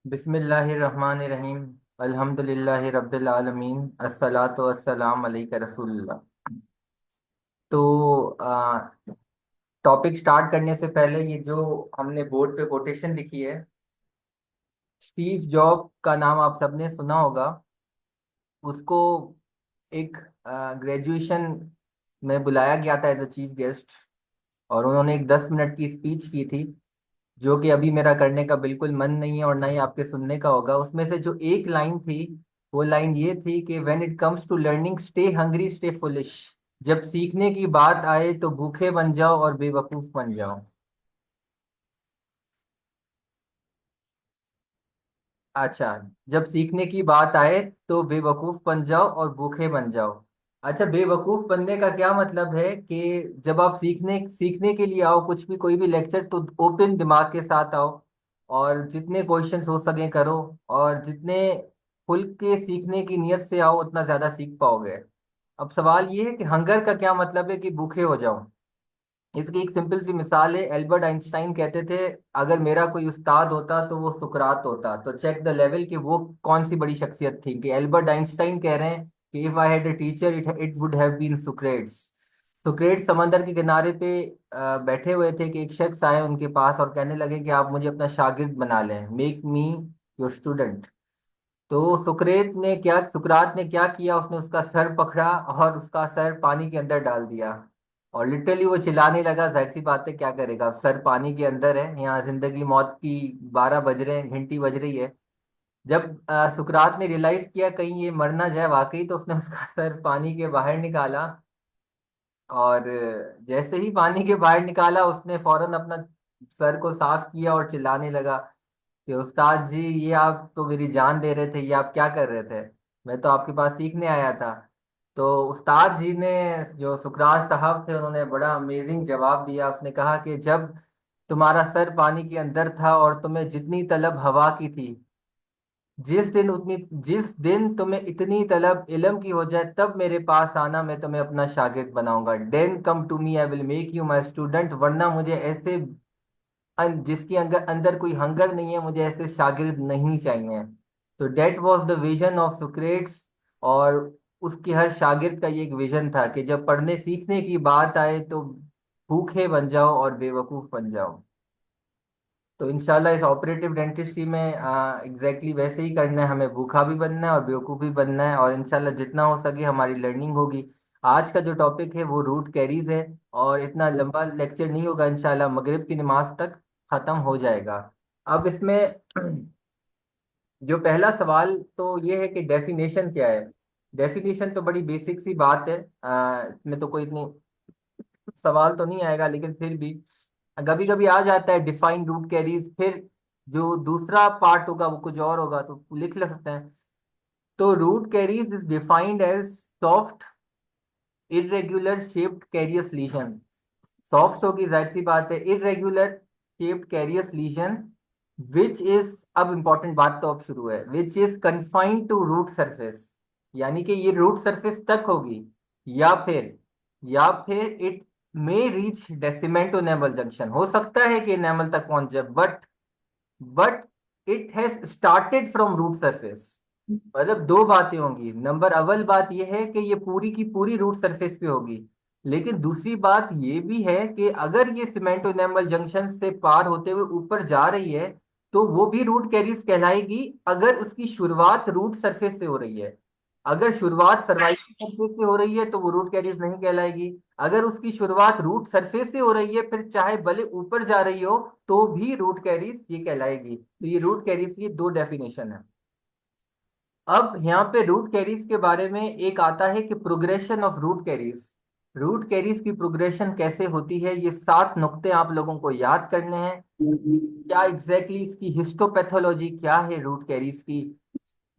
बिस्मिल्लाहिर्रहमानिर्रहीम। अल्हम्दुलिल्लाहि रब्बिल आलमीन। अस्सलातु वस्सलाम अलैका रसूलुल्लाह। तो टॉपिक स्टार्ट करने से पहले ये जो हमने बोर्ड पे कोटेशन लिखी है, स्टीव जॉब का नाम आप सबने सुना होगा। उसको एक ग्रेजुएशन में बुलाया गया था एज अ चीफ गेस्ट, और उन्होंने एक 10 मिनट की स्पीच की थी, जो कि अभी मेरा करने का बिल्कुल मन नहीं है और ना ही आपके सुनने का होगा। उसमें से जो एक लाइन थी, वो लाइन ये थी कि when it comes to learning stay hungry stay foolish. जब सीखने की बात आए तो भूखे बन जाओ और बेवकूफ बन जाओ। अच्छा, जब सीखने की बात आए तो बेवकूफ बन जाओ और भूखे बन जाओ। अच्छा, बेवकूफ बनने का क्या मतलब है कि जब आप सीखने सीखने के लिए आओ कुछ भी, कोई भी लेक्चर, तो ओपन दिमाग के साथ आओ और जितने क्वेश्चंस हो सके करो, और जितने खुल के सीखने की नियत से आओ उतना ज्यादा सीख पाओगे। अब सवाल ये है कि हंगर का क्या मतलब है कि भूखे हो जाओ। इसकी एक सिंपल सी मिसाल है। एल्बर्ट आइंस्टाइन कहते थे, अगर मेरा कोई उस्ताद होता तो वो सुकरात होता। तो चेक द लेवल कि वो कौन सी बड़ी शख्सियत थी, कि एल्बर्ट आइंस्टाइन कह रहे हैं कि if I had a teacher it it would have been Socrates. Socrates समंदर के किनारे पे बैठे हुए थे कि एक शख्स आए उनके पास और कहने लगे कि आप मुझे अपना शागिर्द बना लें, मेक मी योर स्टूडेंट। तो सुकरात ने क्या किया, उसने उसका सर पकड़ा और उसका सर पानी के अंदर डाल दिया। और लिटरली वो चिल्लाने लगा। जाहिर सी बात है, क्या करेगा, अब सर पानी के अंदर है, यहाँ जिंदगी मौत की 12 बज रहे हैं, घंटी बज रही है। जब सुकरात ने रियलाइज किया कहीं ये मर ना जाए वाकई, तो उसने उसका सर पानी के बाहर निकाला। और जैसे ही पानी के बाहर निकाला, उसने फौरन अपना सर को साफ किया और चिल्लाने लगा कि उस्ताद जी, ये आप तो मेरी जान दे रहे थे, ये आप क्या कर रहे थे? मैं तो आपके पास सीखने आया था। तो उस्ताद जी ने, जो सुकरात साहब थे, उन्होंने बड़ा अमेजिंग जवाब दिया। उसने कहा कि जब तुम्हारा सर पानी के अंदर था और तुम्हें जितनी तलब हवा की थी, जिस दिन तुम्हें इतनी तलब इल्म की हो जाए, तब मेरे पास आना, मैं तुम्हें अपना शागिर्द बनाऊंगा। Then come to me, I will make you my student. वरना मुझे ऐसे जिसके अंदर अंदर कोई हंगर नहीं है, मुझे ऐसे शागिर्द नहीं चाहिए। तो that was the vision of Socrates. और उसके हर शागिर्द का ये एक विजन था कि जब पढ़ने सीखने की बात आए तो भूखे बन जाओ और बेवकूफ बन जाओ। तो इंशाल्लाह इस ऑपरेटिव डेंटिस्ट्री में एग्जैक्टली वैसे ही करना है। हमें भूखा भी बनना है और बेवकूफ़ भी बनना है, और इंशाल्लाह जितना हो सके हमारी लर्निंग होगी। आज का जो टॉपिक है वो रूट कैरीज है, और इतना लंबा लेक्चर नहीं होगा, इंशाल्लाह मगरिब की नमाज तक ख़त्म हो जाएगा। अब इसमें जो पहला सवाल तो ये है कि डेफिनेशन क्या है। डेफिनेशन तो बड़ी बेसिक सी बात है, इसमें तो कोई इतनी सवाल तो नहीं आएगा, लेकिन फिर भी कभी कभी आ जाता है डिफाइन रूट कैरीज। फिर जो दूसरा पार्ट होगा वो कुछ और होगा, तो लिख सकते हैं। तो root caries is defined as soft irregular shaped carious lesion. Soft होगी, जाहिर सी बात है। Irregular shaped carious lesion which is, अब इंपॉर्टेंट बात तो अब शुरू है, which is confined to root surface. यानी कि ये रूट सरफेस तक होगी, या फिर it may reach the cement to enamel junction. हो सकता है कि एनेमल तक पहुंच जाए, but it has started from root surface. मतलब दो बातें होंगी। नंबर अव्वल बात यह है कि ये पूरी की पूरी रूट सरफेस पे होगी, लेकिन दूसरी बात ये भी है कि अगर ये सीमेंटो एनामल जंक्शन से पार होते हुए ऊपर जा रही है, तो वो भी रूट कैरीज कहलाएगी, अगर उसकी शुरुआत रूट सरफेस से हो रही है। अगर शुरुआत सर्वाइकल सरफेस से हो रही है तो वो रूट कैरीज नहीं कहलाएगी। अगर उसकी शुरुआत रूट सरफेस से हो रही है, फिर चाहे भले ऊपर जा रही हो, तो भी रूट कैरीज ये कहलाएगी। तो ये रूट कैरीज की दो डेफिनेशन है। अब यहाँ पे रूट कैरीज के बारे में एक आता है कि progression of root caries. Root caries की प्रोग्रेशन कैसे होती है, ये 7 नुक्ते आप लोगों को याद करने हैं। क्या एग्जैक्टली इसकी हिस्टोपैथोलॉजी क्या है रूट कैरीज की।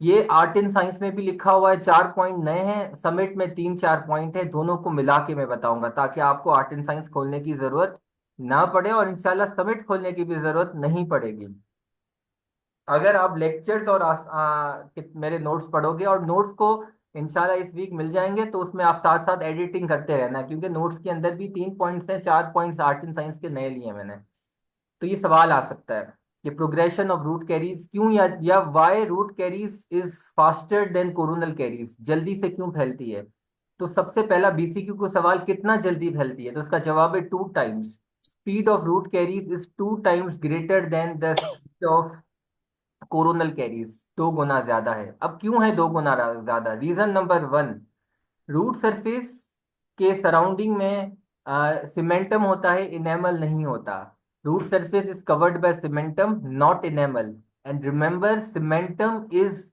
ये आर्ट एंड साइंस में भी लिखा हुआ है, 4 पॉइंट नए हैं, समिट में 3 4 पॉइंट है। दोनों को मिला के मैं बताऊंगा, ताकि आपको आर्ट एंड साइंस खोलने की जरूरत ना पड़े, और इंशाल्लाह समिट खोलने की भी जरूरत नहीं पड़ेगी। अगर आप लेक्चर्स और मेरे नोट्स पढ़ोगे, और नोट्स को इंशाल्लाह इस वीक मिल जाएंगे, तो उसमें आप साथ साथ एडिटिंग करते रहना, क्योंकि नोट्स के अंदर भी 3 पॉइंट्स हैं, 4 पॉइंट्स आर्ट एंड साइंस के नए लिए हैं मैंने। तो ये सवाल आ सकता है। कि प्रोग्रेशन ऑफ रूट कैरीज क्यों, या why root caries is faster than coronal caries, जल्दी से क्यों फैलती है। तो सबसे पहला बीसीक्यू को सवाल, कितना जल्दी फैलती है, तो उसका जवाब है 2 times. Speed of root caries is 2 times greater than the speed of coronal caries, 2 गुना ज्यादा है। अब क्यों है 2 गुना ज्यादा? रीजन नंबर 1, रूट सरफेस के सराउंडिंग में सीमेंटम होता है, इनेमल नहीं होता। Root surface is covered by cementum not enamel. And remember cementum is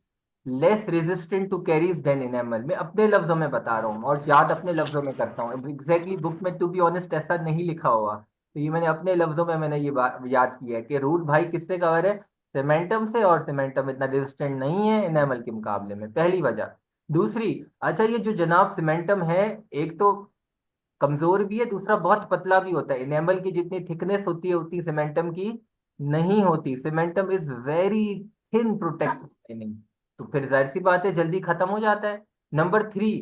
less resistant to caries than enamel. मैं अपने लफ्जों में बता रहा हूँ और याद अपने लफ्जों में करता हूँ, एग्जैक्टली बुक में टू बी ऑनेस्ट ऐसा नहीं लिखा हुआ, तो ये मैंने अपने लफ्जों में मैंने ये बात याद किया है कि रूट भाई किससे कवर है, सीमेंटम से, और सीमेंटम इतना रेजिस्टेंट नहीं है इनेमल के मुकाबले में, पहली वजह। दूसरी, अच्छा ये जो जनाब सीमेंटम है, एक तो कमजोर भी है, दूसरा बहुत पतला भी होता है। इनेमल की जितनी थिकनेस होती है उतनी सीमेंटम की नहीं होती। Cementum is very thin protective lining, तो फिर जाहिर सी बात है जल्दी खत्म हो जाता है। नंबर 3,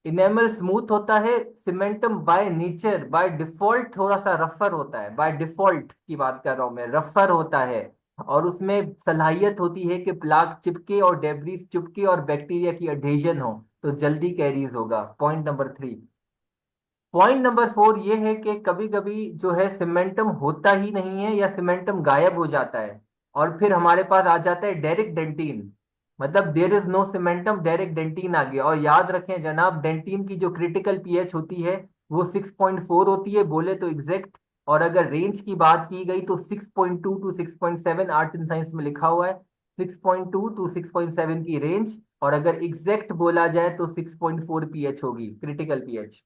इनेमल स्मूथ होता है, cementum by nature by default थोड़ा सा रफर होता है, बाय डिफॉल्ट की बात कर रहा हूं मैं, रफर होता है। और उसमें सलाहियत होती है कि प्लाक चिपके और डेब्रिस चिपके और बैक्टीरिया की अडेजन हो, तो जल्दी कैरीज होगा। Point number 3। पॉइंट नंबर 4 ये है कि कभी कभी जो है सीमेंटम होता ही नहीं है, या सीमेंटम गायब हो जाता है, और फिर हमारे पास आ जाता है डायरेक्ट डेंटीन। मतलब there is no cementum, direct dentine आ गया। और याद रखें जनाब, डेंटीन की जो क्रिटिकल पीएच होती है वो 6.4 होती है, बोले तो एग्जैक्ट। और अगर रेंज की बात की गई तो 6.2 टू 6.7, आर्ट एंड साइंस में लिखा हुआ है 6.2 टू 6.7 की रेंज। और अगर एग्जैक्ट बोला जाए तो 6.4 पीएच होगी, क्रिटिकल पीएच।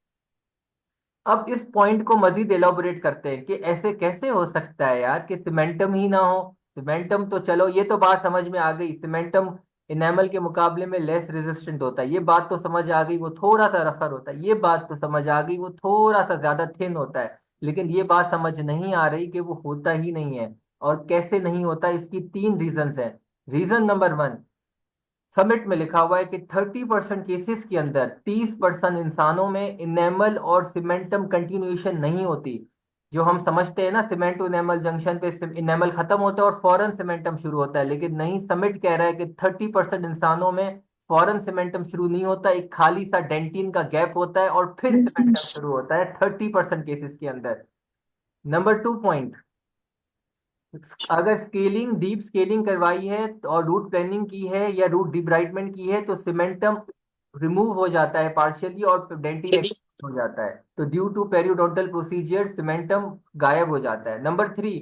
अब इस पॉइंट को मजीद एलोबरेट करते हैं कि ऐसे कैसे हो सकता है यार कि सीमेंटम ही ना हो। सीमेंटम तो चलो ये तो बात समझ में आ गई, सीमेंटम इनेमल के मुकाबले में लेस रेजिस्टेंट होता है, ये बात तो समझ आ गई, वो थोड़ा सा रफर होता है, ये बात तो समझ आ गई, वो थोड़ा सा ज्यादा थिन होता है। लेकिन ये बात समझ नहीं आ रही कि वो होता ही नहीं है। और कैसे नहीं होता, इसकी 3 रीजंस हैं। रीजन नंबर 1, समिट में लिखा हुआ है कि 30% केसेस के अंदर 30% इंसानों में इनेमल और सीमेंटम कंटिन्यूएशन नहीं होती। जो हम समझते हैं ना, सीमेंट टू इनेमल जंक्शन पे इनेमल खत्म होता है और फौरन सीमेंटम शुरू होता है, लेकिन नहीं, समिट कह रहा है कि 30% इंसानों में फौरन सीमेंटम शुरू नहीं होता, एक खाली सा डेंटिन का गैप होता है और फिर सीमेंटम शुरू होता है 30% केसेस के अंदर। नंबर 2 पॉइंट, अगर स्केलिंग, डीप स्केलिंग करवाई है और रूट प्लानिंग की है या रूट डिब्राइटमेंट की है तो सीमेंटम रिमूव हो जाता है पार्शियली और डेंटिन हो जाता है, तो due to periodontal procedure cementum गायब हो जाता है। नंबर 3,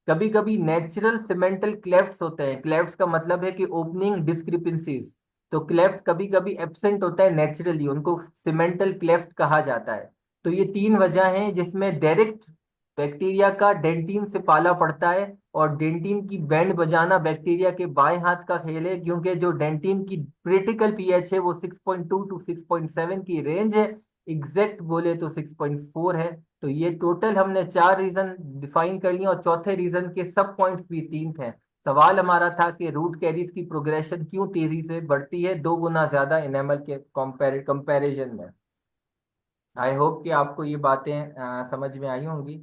कभी कभी नेचुरल सीमेंटल क्लेफ्ट्स होते हैं। क्लेफ्ट्स का मतलब है कि ओपनिंग डिस्क्रिपेंसीज, तो क्लेफ्ट कभी कभी एब्सेंट होता है नेचुरली, उनको सीमेंटल क्लेफ्ट कहा जाता है। तो ये 3 वजह हैं जिसमें डायरेक्ट बैक्टीरिया का डेंटिन से पाला पड़ता है। और डेंटिन की बैंड बजाना बैक्टीरिया के बाएं हाथ का खेल है, क्योंकि जो डेंटिन की क्रिटिकल पीएच है वो 6.2 टू 6.7 की रेंज है, एग्जैक्ट बोले तो 6.4 है। तो ये टोटल हमने 4 रीजन डिफाइन कर लिए, और चौथे रीजन के सब पॉइंट्स भी 3 थे। सवाल हमारा था कि रूट कैरीज की प्रोग्रेशन क्यों तेजी से बढ़ती है, 2 गुना ज्यादा इनेमल के कंपैरिजन में। आई होप कि आपको ये बातें समझ में आई होंगी।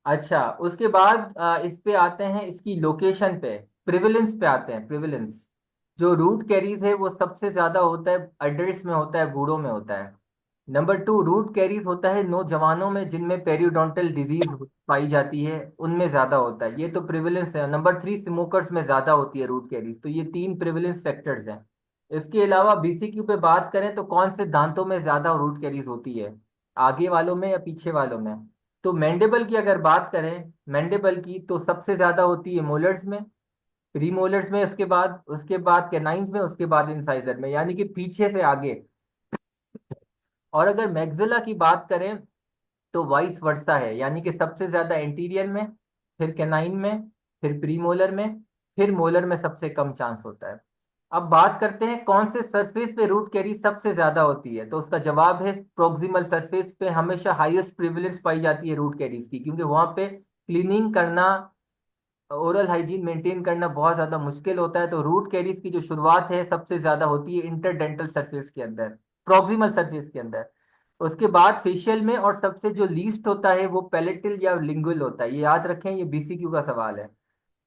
अच्छा, उसके बाद इस पे आते हैं, इसकी लोकेशन पे, प्रिविलेंस पे आते हैं। प्रिविलेंस, जो रूट कैरीज है वो सबसे ज्यादा होता है अडल्ट में, होता है बूढ़ों में होता है। नंबर 2, रूट कैरीज होता है नौजवानों में जिनमें पेरियोडोंटल डिजीज पाई जाती है, उनमें ज्यादा होता है, ये तो प्रिविलेंस है। नंबर 3, स्मोकर्स में ज्यादा होती है रूट कैरीज, तो ये 3 प्रिविलेंस फैक्टर्स हैं। इसके अलावा बीसीक्यू पे बात करें तो कौन से दांतों में ज्यादा रूट कैरीज होती है, आगे वालों में या पीछे वालों में? तो मैंडेबल की अगर बात करें, मैंडेबल की तो सबसे ज्यादा होती है मोलर्स में, प्रीमोलर्स में, उसके बाद कैनाइंस में, उसके बाद इंसाइजर में, यानी कि पीछे से आगे। और अगर मैक्सिला की बात करें तो वाइस वर्सा है, यानी कि सबसे ज्यादा एंटीरियर में, फिर कैनाइन में, फिर प्रीमोलर में, फिर मोलर में सबसे कम चांस होता है। अब बात करते हैं कौन से सरफेस पे रूट कैरी सबसे ज्यादा होती है, तो उसका जवाब है प्रोक्सिमल सरफेस पे हमेशा हाईएस्ट प्रिविलेंस पाई जाती है रूट कैरीज की, क्योंकि वहां पे क्लीनिंग करना, ओरल हाइजीन मेंटेन करना बहुत ज्यादा मुश्किल होता है। तो रूट कैरीज की जो शुरुआत है सबसे ज्यादा होती है इंटरडेंटल सरफेस के अंदर, प्रोक्सिमल सरफेस के अंदर। उसके बाद फेशियल में और सबसे जो लीस्ट होता है वो पैलेटल या लिंगुअल होता है, ये याद रखें, ये बीसीक्यू का सवाल है।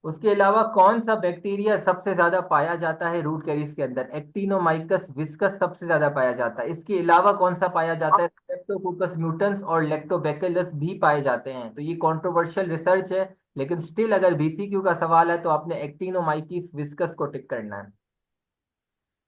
उसके अलावा कौन सा बैक्टीरिया सबसे ज्यादा पाया जाता है रूट कैरिस के अंदर? एक्टिनोमाइकस विस्कस सबसे ज्यादा पाया जाता है। इसके अलावा कौन सा पाया जाता है? स्ट्रेप्टोकोकस म्यूटेंस और लैक्टोबैसिलस भी पाए जाते हैं। तो ये कंट्रोवर्शियल रिसर्च है, लेकिन स्टिल अगर बीसीक्यू का सवाल है तो आपने एक्टिनोमाइकिस विस्कस को टिक करना है।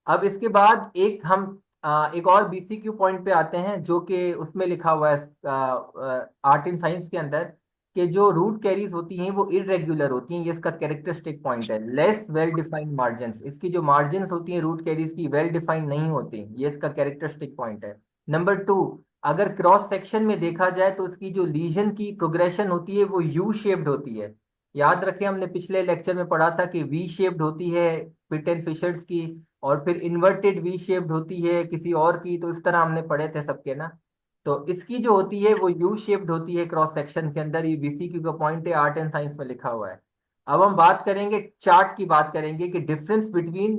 अब इसके बाद एक और बीसीक्यू पॉइंट पे आते हैं, जो कि उसमें लिखा हुआ है आर्ट एंड साइंस के अंदर, कि जो रूट कैरीज होती हैं वो इरेगुलर होती हैं। ये इसका कैरेक्टरिस्टिक पॉइंट है। लेस वेल डिफाइंड मार्जिन्स, इसकी जो मार्जिन्स होती हैं रूट कैरीज की वेल डिफाइंड नहीं होती, ये इसका कैरेक्टरिस्टिक पॉइंट है। नंबर टू, अगर क्रॉस सेक्शन में देखा जाए तो उसकी जो लीजन की प्रोग्रेशन होती है वो यू शेप्ड होती है। याद रखें, हमने पिछले लेक्चर में पढ़ा था कि वी शेप्ड होती है पिट एंड फिशर्स की, और फिर इन्वर्टेड वी शेप्ड होती है किसी और की। तो इस तरह हमने पढ़े थे सबके ना। तो इसकी जो होती है वो यू शेप्ड होती है क्रॉस सेक्शन के अंदर। ये बीसीक्यू का पॉइंट है, आर्ट एंड साइंस में लिखा हुआ है। अब हम बात करेंगे, चार्ट की बात करेंगे कि difference between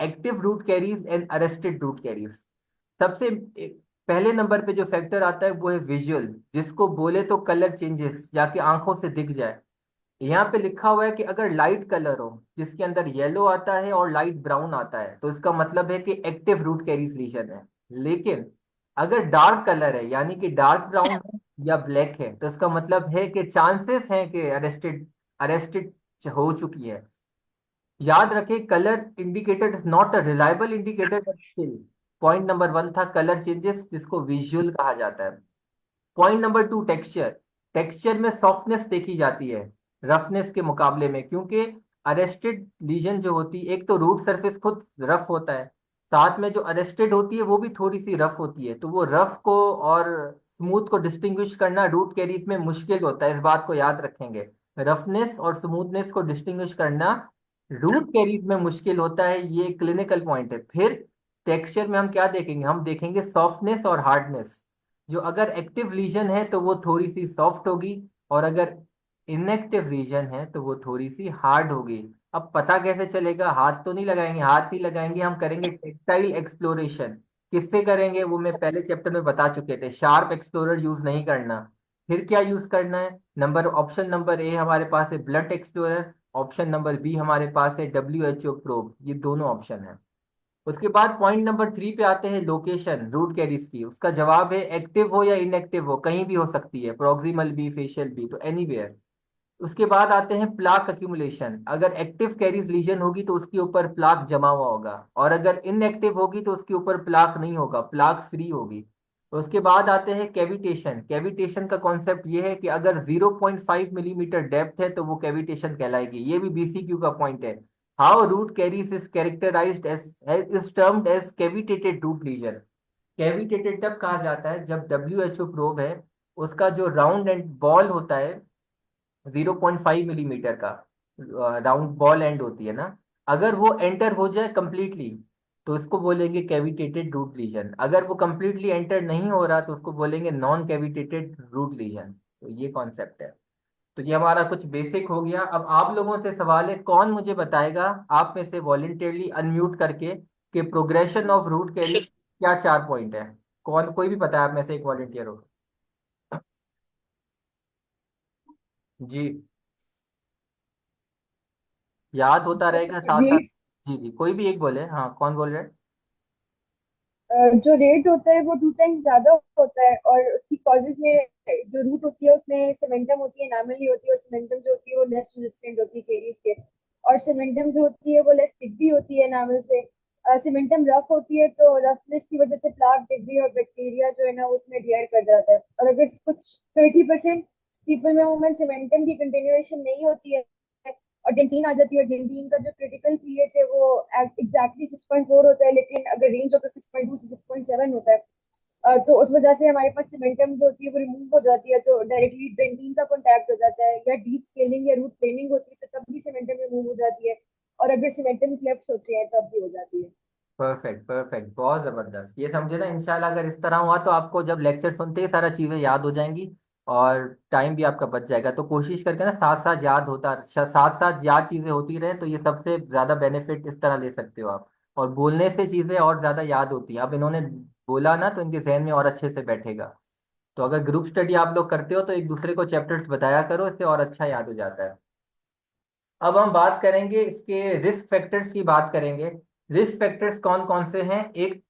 active root caries and arrested root caries. सबसे पहले नंबर पे जो फैक्टर आता है वो है विजुअल, जिसको बोले तो कलर चेंजेस, या कि आंखों से दिख जाए। यहाँ पे लिखा हुआ है कि अगर लाइट कलर हो जिसके अंदर येलो आता है और लाइट ब्राउन आता है तो इसका मतलब है कि एक्टिव रूट कैरीज लीजन है। लेकिन अगर डार्क कलर है, यानी कि डार्क ब्राउन है या ब्लैक है, तो इसका मतलब है कि चांसेस हैं कि अरेस्टेड अरेस्टेड हो चुकी है। याद रखें, colour indicator is not a reliable indicator, but still point number one था कलर चेंजेस, जिसको विजुअल कहा जाता है। Point number two, texture. Texture में सॉफ्टनेस देखी जाती है रफनेस के मुकाबले में, क्योंकि अरेस्टेड लीजन जो होती है, एक तो रूट सरफेस खुद रफ होता है, साथ में जो अरेस्टेड होती है वो भी थोड़ी सी रफ होती है। तो वो रफ को और स्मूथ को डिस्टिंग्विश करना रूट कैरीज में मुश्किल होता है, इस बात को याद रखेंगे। रफनेस और स्मूथनेस को डिस्टिंग्विश करना रूट कैरीज में मुश्किल होता है, ये क्लिनिकल पॉइंट है। फिर टेक्सचर में हम क्या देखेंगे? हम देखेंगे सॉफ्टनेस और हार्डनेस। जो अगर एक्टिव लीजन है तो वो थोड़ी सी सॉफ्ट होगी, और अगर इनएक्टिव रीजन है तो वो थोड़ी सी हार्ड होगी। अब पता कैसे चलेगा? हाथ तो नहीं लगाएंगे, हाथ नहीं लगाएंगे, हम करेंगे टेक्टाइल एक्सप्लोरेशन। किससे करेंगे वो मैं पहले चैप्टर में बता चुके थे, शार्प एक्सप्लोरर यूज नहीं करना। फिर क्या यूज करना है? ऑप्शन नंबर ए हमारे पास है blood explorer, option number B हमारे पास है WHO प्रोब, ये दोनों ऑप्शन है। उसके बाद पॉइंट नंबर थ्री पे आते हैं, लोकेशन रूट कैरिज की। उसका जवाब है एक्टिव हो या इनएक्टिव हो, कहीं भी हो सकती है, प्रोक्सिमल भी फेशियल भी, तो एनीवेयर। उसके बाद आते हैं प्लाक अक्यूमुलेशन। अगर एक्टिव कैरीज लीजन होगी तो उसके ऊपर प्लाक जमा हुआ होगा, और अगर इनएक्टिव होगी तो उसके ऊपर प्लाक नहीं होगा, प्लाक फ्री होगी। उसके बाद आते हैं कैविटेशन। कैविटेशन का कॉन्सेप्ट ये है कि अगर 0.5 मिलीमीटर डेप्थ है तो वो कैविटेशन कहलाएगी। ये भी बीसीक्यू का पॉइंट है। How root caries is characterized as is termed as cavitated root lesion. Cavitated तब कहा जाता है जब WHO प्रोब है, उसका जो राउंड एंड बॉल होता है 0.5 मिलीमीटर का राउंड बॉल एंड होती है ना, अगर वो एंटर हो जाए कंप्लीटली तो इसको बोलेंगे कैविटेटेड रूट लीजन। अगर वो कंप्लीटली एंटर नहीं हो रहा तो उसको बोलेंगे नॉन कैविटेटेड रूट लीजन। तो ये कॉन्सेप्ट है। तो ये हमारा कुछ बेसिक हो गया। अब आप लोगों से सवाल है, कौन मुझे बताएगा आप में से वॉलेंटियरली अनम्यूट करके कि प्रोग्रेशन ऑफ रूट कैरी क्या 4 पॉइंट है? कौन, कोई भी बताया आप में से एक वॉलेंटियर हो? जी, याद होता रहेगा साथ साथ। रेट जी जी, कोई भी एक बोले, हाँ कौन बोल रहे हैं? जो रेट होता है वो 2 टाइम्स ज्यादा होता है, और उसकी कॉजेज में जो रूट होती है उसमें सीमेंटम होती है, नामिनली होती है, और सीमेंटम जो होती है वो लेस रेजिस्टेंट होती है केरीज के। और सीमेंटम जो होती है वो लेस टिकडी होती है नामिल से। सीमेंटम रफ होती है तो रफनेस की वजह से प्लाक डिग्री और बैक्टीरिया जो है ना उसमें एडहेयर कर जाता है। और अगर कुछ 30% पीपल में वुमेन सीमेंटम की कंटिन्यूएशन नहीं होती है और डेंटीन आ जाती है, डेंटीन का जो क्रिटिकल पीएच है वो एग्जैक्टली 6.4 होता है, लेकिन अगर रेंज हो तो 6.2 से 6.7 होता है। तो उस वजह से हमारे पास सीमेंटम जो होती है वो रिमूव हो जाती है, तो डायरेक्टली डेंटीन का कॉन्टैक्ट हो जाता है, या डीप स्केलिंग या रूट प्लेनिंग होती है तो तब भी सीमेंटम रिमूव हो जाती है। और अगर सीमेंटम क्लेफ्ट्स होते हैं तब भी हो जाती है। परफेक्ट परफेक्ट, बहुत जबरदस्त। ये समझे ना, इंशाल्लाह अगर इस तरह हुआ तो आपको जब लेक्चर सुनते ही सारा चीजें याद हो जाएंगी, और टाइम भी आपका बच जाएगा। तो कोशिश करके ना साथ साथ याद होता, साथ साथ याद चीजें होती रहे, तो ये सबसे ज्यादा बेनिफिट इस तरह ले सकते हो आप। और बोलने से चीजें और ज्यादा याद होती हैं। अब इन्होंने बोला ना तो इनके जहन में और अच्छे से बैठेगा। तो अगर ग्रुप स्टडी आप लोग करते हो तो एक दूसरे को चैप्टर्स बताया करो, इससे और अच्छा याद हो जाता है। अब हम बात करेंगे इसके रिस्क फैक्टर्स की बात करेंगे। रिस्क फैक्टर्स कौन कौन से हैं, एक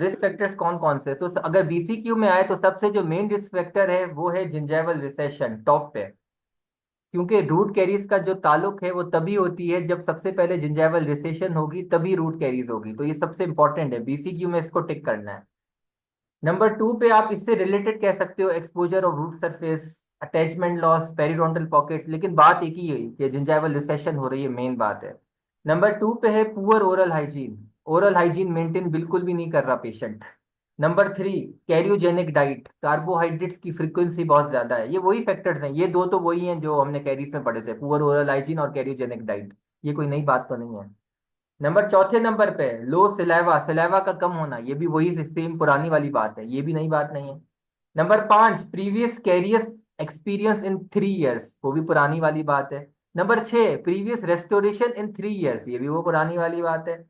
रिस्क फैक्टर्स कौन कौन से, तो अगर बीसीक्यू में आए तो सबसे जो मेन रिस्क फैक्टर है वो है जिंजेवल रिसेशन, टॉप पे। क्योंकि रूट कैरीज का जो ताल्लुक है वो तभी होती है जब सबसे पहले जिंजेवल रिसेशन होगी, तभी रूट कैरीज होगी। तो ये सबसे इंपॉर्टेंट है, बीसीक्यू में इसको टिक करना है। नंबर टू पे आप इससे रिलेटेड कह सकते हो exposure of root surface, attachment loss, periodontal pockets, लेकिन बात एक ही है कि जिंजाइवल रिसेशन हो रही है, मेन बात है। नंबर टू पे है poor oral hygiene, oral hygiene maintain बिल्कुल भी नहीं कर रहा patient. Number three, cariogenic diet, carbohydrates की फ्रीक्वेंसी बहुत ज्यादा है। ये वही फैक्टर्स हैं, ये दो तो वही हैं जो हमने कैरीज में पढ़े थे, पुअर ओरल हाइजीन और कैरियोजेनिक डाइट। ये कोई नई बात तो नहीं है। नंबर चौथे नंबर पे लो सिलेवा, सिलेवा का कम होना, ये भी वही सेम पुरानी वाली बात है, ये भी नई बात नहीं है। नंबर पांच, प्रीवियस कैरियस एक्सपीरियंस इन 3 इयर्स, वो भी पुरानी वाली बात है। नंबर छह, प्रीवियस रेस्टोरेशन इन 3 इयर्स, ये भी वो पुरानी वाली बात है।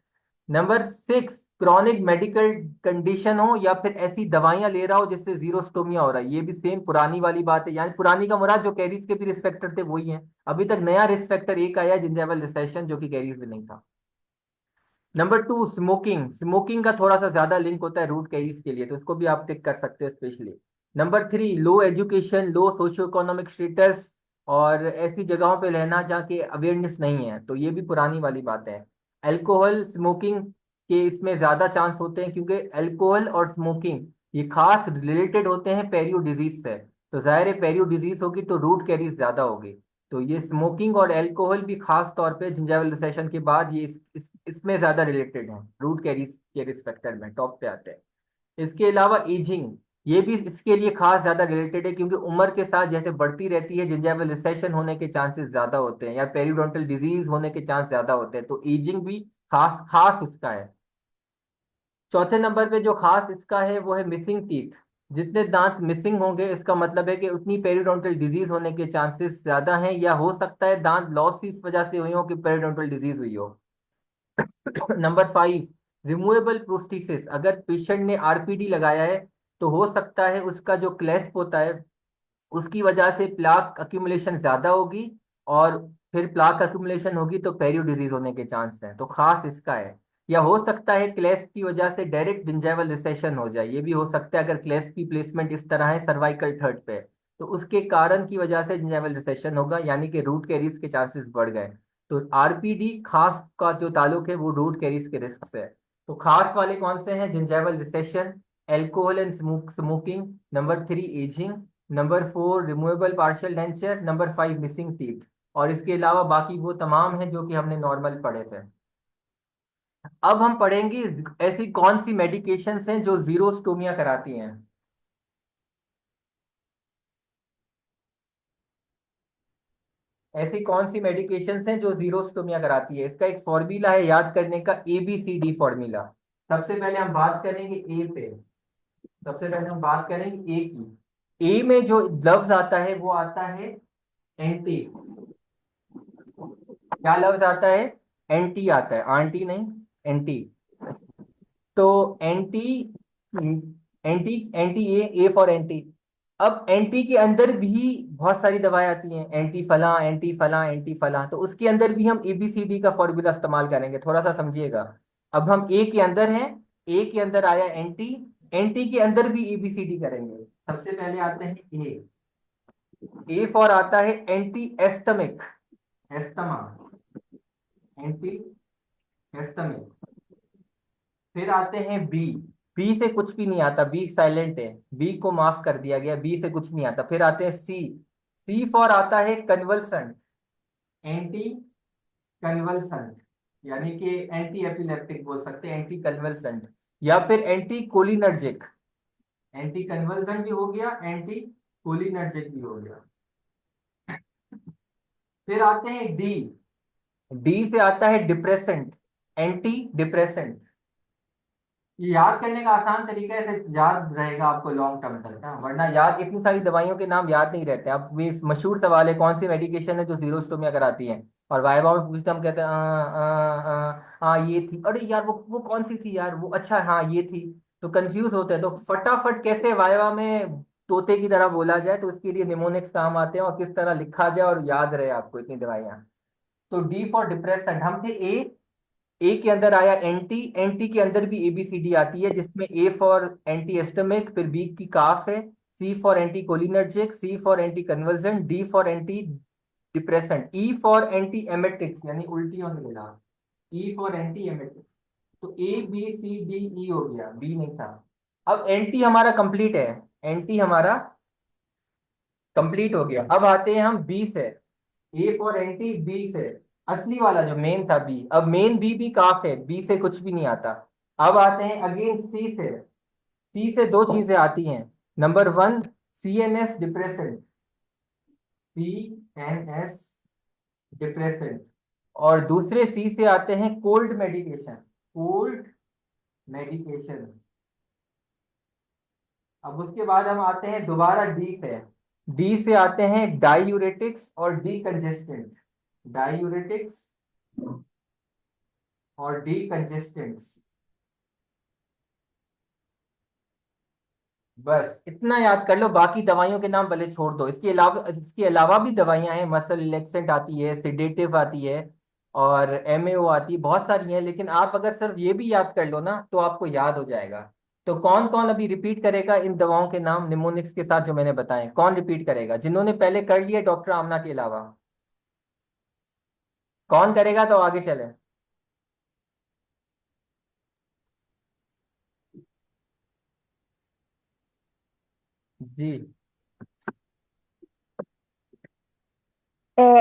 Number six, chronic medical condition हो या फिर ऐसी दवाइयां ले रहा हो जिससे जीरोस्टोमिया हो रहा है, ये भी सेम पुरानी वाली बात है। यानी पुरानी का मुराद जो कैरीज के भी रिस्क फैक्टर थे वही है। अभी तक नया रिस्क फैक्टर एक आया, जिंजेवल रिसेशन, जो कि कैरीज में नहीं था। नंबर टू, स्मोकिंग, स्मोकिंग का थोड़ा सा ज्यादा लिंक होता है रूट कैरीज के लिए, तो इसको भी आप टिक कर सकते हो स्पेशली। नंबर थ्री, लो एजुकेशन, लो सोशियो इकोनॉमिक स्टेटस, और ऐसी जगहों पे रहना जहाँ के अवेयरनेस नहीं है, तो ये भी पुरानी वाली बात है। अल्कोहल स्मोकिंग के इसमें ज्यादा चांस होते हैं, क्योंकि अल्कोहल और स्मोकिंग ये खास रिलेटेड होते हैं पेरियो डिजीज से। तो जाहिर है पेरियो डिजीज होगी तो रूट कैरीज ज्यादा होगी। तो ये स्मोकिंग और अल्कोहल भी खास तौर पे जिंजाइवल रिसेशन के बाद ये इसमें ज्यादा रिलेटेड है, रूट कैरीज के रिस्क फैक्टर में टॉप पे आते हैं। इसके अलावा एजिंग, ये भी इसके लिए खास ज्यादा रिलेटेड है, क्योंकि उम्र के साथ जैसे बढ़ती रहती है जिंजाइवल रिसेशन होने के चांसेस ज्यादा होते हैं या पेरिडोंटल डिजीज होने के चांस ज्यादा होते हैं, तो एजिंग भी खास खास इसका है। चौथे नंबर पे जो खास इसका है वो है मिसिंग टीथ। जितने दांत मिसिंग होंगे इसका मतलब है कि उतनी पेरिडोंटल डिजीज होने के चांसेस ज्यादा हैं, या हो सकता है दांत लॉस इस वजह से हुई हो कि पेरिडोंटल डिजीज हुई हो। नंबर फाइव, रिमूवेबल प्रोस्थेसिस, अगर पेशेंट ने आरपीडी लगाया है तो हो सकता है उसका जो क्लेस्प होता है उसकी वजह से प्लाक अक्यूमुलेशन ज्यादा होगी, और फिर प्लाक अक्यूमुलेशन होगी तो पेरियो डिजीज होने के चांस हैं, तो खास इसका है। या हो सकता है क्लेस्प की वजह से डायरेक्ट जिंजाइवल रिसेशन हो जाए, ये भी हो सकता है अगर क्लेस्प की प्लेसमेंट इस तरह है सर्वाइकल थर्ड पे, तो उसके कारण की वजह से जिंजाइवल रिसेशन होगा, यानी कि रूट कैरीज के चांसेस बढ़ गए। तो आरपीडी खास का जो ताल्लुक है वो रूट कैरीज के रिस्क से है। तो खास वाले कौन से हैं, gingival recession, alcohol and smoking, number three ageing, number four removable partial denture, number five missing teeth. और इसके अलावा बाकी वो तमाम हैं जो कि हमने नॉर्मल पढ़े थे। अब हम पढ़ेंगे ऐसी कौन सी मेडिकेशंस हैं जो जीरोस्टोमिया कराती हैं। ऐसी कौन सी मेडिकेशंस हैं जो जीरोस्टोमिया कराती है, इसका एक फॉर्मूला है याद करने का, ABCD फॉर्मूला। सबसे पहले हम बात करेंगे ए पे, सबसे पहले हम बात करेंगे ए की। ए में जो लफ्ज आता है वो आता है एंटी। क्या लफ्ज आता है, एंटी आता है, आंटी नहीं, एंटी। तो anti, anti, anti A for anti. अब एंटी के अंदर भी बहुत सारी दवाएं आती हैं, एंटी फला, एंटी फला, एंटी फला, तो उसके अंदर भी हम ABCD का फॉर्मूला इस्तेमाल करेंगे, थोड़ा सा समझिएगा। अब हम ए के अंदर हैं, ए के अंदर आया एंटी, एंटी के अंदर भी ABCD करेंगे। सबसे पहले आते हैं ए फॉर आता है एंटी एस्टमिक, एस्थमा, एंटी एस्टमिक। फिर आते हैं बी, बी से कुछ भी नहीं आता, बी साइलेंट है, बी को माफ कर दिया गया, बी से कुछ नहीं आता। फिर आते हैं सी, सी फॉर आता है कन्वल्सेंट, एंटी कन्वल्सेंट, यानी कि एंटी एपिलेप्टिक बोल सकते हैं, एंटी कन्वल्सेंट, या फिर एंटी कोलिनर्जिक। एंटी कन्वल्सेंट भी हो गया, एंटी कोलिनर्जिक भी हो गया। फिर आते हैं डी, डी से आता है डिप्रेसेंट, एंटी डिप्रेसेंट। ये याद करने का आसान तरीका है, सिर्फ याद रहेगा आपको लॉन्ग टर्म तक ना, वरना याद इतनी सारी दवाइयों के नाम याद नहीं रहते। अब ये मशहूर सवाल है कौन सी मेडिकेशन है जो जीरोस्टोमिया कराती है, और वाइवा में पूछते हम कहते हैं हाँ ये थी, अरे यार वो कौन सी थी यार, वो अच्छा हाँ ये थी। तो कंफ्यूज होते हैं, तो फटाफट कैसे वाइवा में तोते की तरह बोला जाए, तो उसके लिए निमोनिक्स काम आते हैं, और किस तरह लिखा जाए और याद रहे आपको इतनी दवाइयाँ। तो डी फॉर डिप्रेसेंट हम थे। ए के अंदर आया एंटी, एंटी के अंदर भी एबीसीडी आती है, जिसमें ए फॉर एंटी एस्टमिक, फिर बी की काफ है, C for anti cholinergic, C for anti convergent, D for anti depressant, E for anti emetics यानी उल्टियों के खिलाफ, ई फॉर एंटी एमेटिक्स। तो A B C D E हो गया, बी नहीं था। अब एंटी हमारा कंप्लीट है, एंटी हमारा कंप्लीट हो गया। अब आते हैं हम बी से, ए फॉर एंटी बी से, असली वाला जो मेन था बी। अब मेन बी भी काफ है, बी से कुछ भी नहीं आता। अब आते हैं अगेन सी से। सी से दो चीजें आती हैं। Number one, C N S depressant, C N S depressant. और दूसरे सी से आते हैं कोल्ड मेडिकेशन, कोल्ड मेडिकेशन। अब उसके बाद हम आते हैं दोबारा डी से। डी से आते हैं डायूरेटिक्स और डी कंजेस्टेंट, डायूरेटिक्स और डी कंजेस्टेंट्स। बस इतना याद कर लो, बाकी दवाइयों के नाम भले छोड़ दो। इसके अलावा भी दवाइयां हैं, मसल रिलैक्सेंट आती है, सिडेटिव आती है, और एमएओ आती है, बहुत सारी हैं। लेकिन आप अगर सिर्फ ये भी याद कर लो ना तो आपको याद हो जाएगा। तो कौन कौन अभी रिपीट करेगा इन दवाओं के नाम निमोनिक्स के साथ जो मैंने बताए, कौन रिपीट करेगा जिन्होंने पहले कर लिए डॉक्टर आमना के अलावा? कौन करेगा तो आगे चले। जी।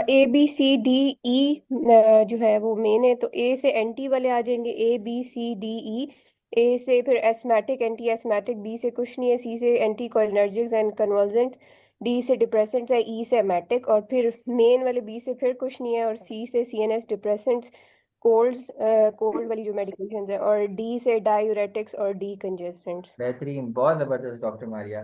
A B C D E जो है वो मेन है, तो ए से एंटी वाले आ जाएंगे, A B C D E. ए से फिर एस्मेटिक एंटी एस्मेटिक, बी से कुछ नहीं है, सी से anti cholinergics and convergent, D से डिप्रेसेंट्स है, ई से एमेटिक, और फिर मेन वाले बी से फिर कुछ नहीं है, और सी से C N S depressants, cold cold वाली जो मेडिकेशन है, और डी से डायूरेटिक्स और डी कंजेस्टेंट्स। बेहतरीन, बहुत जबरदस्त डॉक्टर मारिया।